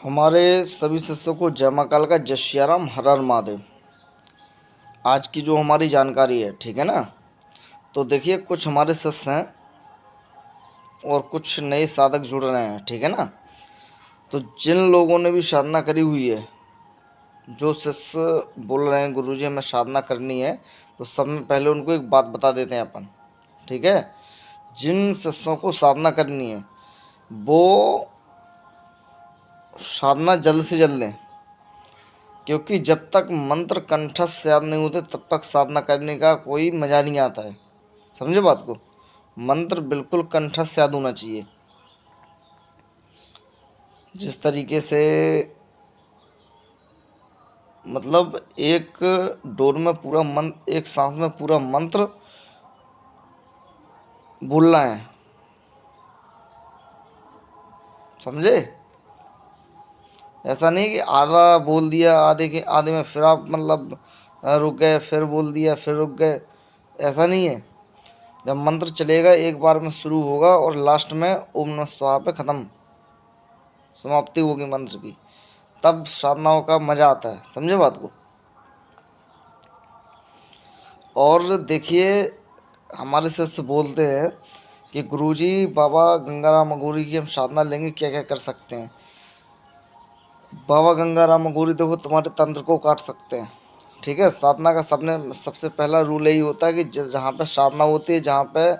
हमारे सभी शिष्यों को जय मां काल का जय सियाराम, हर हर महादेव। आज की जो हमारी जानकारी है, ठीक है ना। तो देखिए, कुछ हमारे शिष्य हैं और कुछ नए साधक जुड़ रहे हैं, ठीक है ना। तो जिन लोगों ने भी साधना करी हुई है, जो शिष्य बोल रहे हैं गुरुजी हमें साधना करनी है, तो सब में पहले उनको एक बात बता देते हैं अपन, ठीक है। जिन शिष्यों को साधना करनी है वो साधना जल्द से जल्द लें, क्योंकि जब तक मंत्र कंठस्थ याद नहीं होते तब तक साधना करने का कोई मज़ा नहीं आता है। समझे बात को। मंत्र बिल्कुल कंठस्थ याद होना चाहिए। जिस तरीके से मतलब एक डोर में पूरा मंत्र, एक सांस में पूरा मंत्र बोलना है, समझे। ऐसा नहीं कि आधा बोल दिया, आधे के आधे में फिर आप मतलब रुक गए, फिर बोल दिया, फिर रुक गए। ऐसा नहीं है। जब मंत्र चलेगा एक बार में शुरू होगा और लास्ट में ओम नमः शिवाय पे ख़त्म, समाप्ति होगी मंत्र की, तब साधनाओं का मज़ा आता है। समझे बात को। और देखिए, हमारे शिष्य बोलते हैं कि गुरुजी बाबा गंगाराम अघोरी की हम साधना लेंगे, क्या क्या कर सकते हैं। बाबा गंगाराम अघोरी देखो तुम्हारे तंत्र को काट सकते हैं, ठीक है। साधना का सबसे पहला रूल यही होता है कि जहाँ पे साधना होती है, जहाँ पे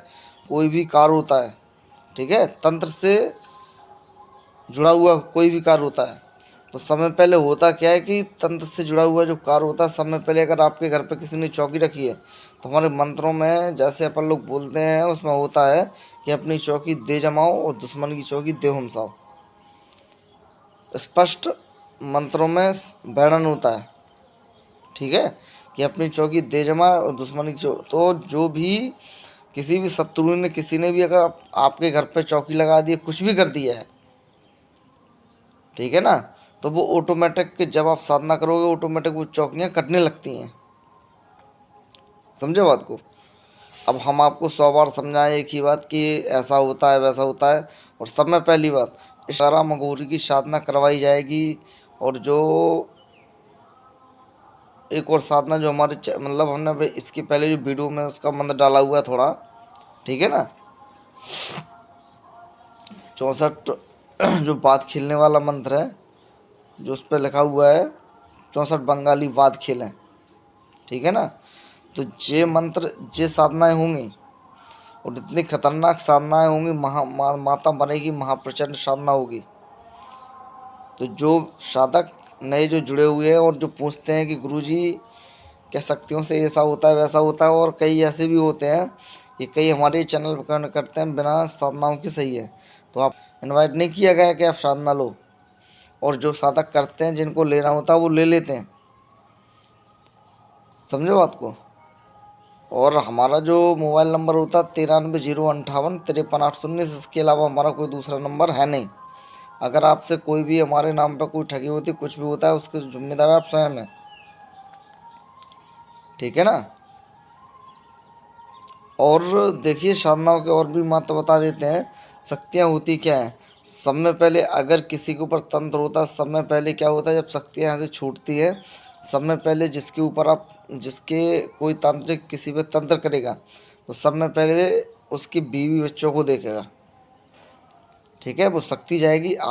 कोई भी कार्य होता है, ठीक है, तंत्र से जुड़ा हुआ कोई भी कार्य होता है, तो समय पहले होता क्या है कि तंत्र से जुड़ा हुआ जो कार्य होता है, समय पहले अगर आपके घर पे किसी ने चौकी रखी है, तो हमारे मंत्रों में जैसे अपन लोग बोलते हैं उसमें होता है कि अपनी चौकी दे जमाओ और दुश्मन की चौकी दे हमसाओ। स्पष्ट मंत्रों में वर्णन होता है, ठीक है, कि अपनी चौकी दे जमा और दुश्मन की चौकी। तो जो भी किसी भी शत्रु ने, किसी ने भी अगर आपके घर पे चौकी लगा दी, कुछ भी कर दिया है, ठीक है ना, तो वो ऑटोमेटिक जब आप साधना करोगे ऑटोमेटिक वो चौकियाँ कटने लगती हैं। समझे बात को। अब हम आपको 100 बार समझाएं एक ही बात कि ऐसा होता है वैसा होता है। और सब में पहली बात, इशारा मगोरी की साधना करवाई जाएगी। और जो एक और साधना जो हमारे मतलब हमने इसके पहले जो वीडियो में उसका मंत्र डाला हुआ है थोड़ा, ठीक है ना, 64 जो बात खेलने वाला मंत्र है, जो उस पर लिखा हुआ है 64 बंगाली वाद खेलें, ठीक है ना। तो ये मंत्र, ये साधनाएँ होंगी और इतनी खतरनाक साधनाएँ होंगी, माता बनेगी, महाप्रचंड साधना होगी। तो जो साधक नए जो जुड़े हुए हैं और जो पूछते हैं कि गुरुजी क्या शक्तियों से ऐसा होता है वैसा होता है, और कई ऐसे भी होते हैं कि कई हमारे चैनल पर कमेंट करते हैं बिना साधनाओं के सही है, तो आप इनवाइट नहीं किया गया कि आप साधना लो। और जो साधक करते हैं, जिनको लेना होता है वो ले लेते हैं। समझो बात को। और हमारा जो मोबाइल नंबर होता है 93 058 53 8 0, इसके अलावा हमारा कोई दूसरा नंबर है नहीं। अगर आपसे कोई भी हमारे नाम पर कोई ठगी होती, कुछ भी होता है, उसके जिम्मेदार आप स्वयं हैं, ठीक है ना। और देखिए, साधनाओं के और भी महत्व बता देते हैं। शक्तियाँ होती क्या हैं। सब में पहले अगर किसी के ऊपर तंत्र होता है, सब में पहले क्या होता है जब शक्तियाँ यहाँ से छूटती है, सब में पहले जिसके ऊपर आप, जिसके कोई तांत्रिक किसी पे तंत्र करेगा, तो सब में पहले उसकी बीवी बच्चों को देखेगा, ठीक है। वो शक्ति जाएगी आप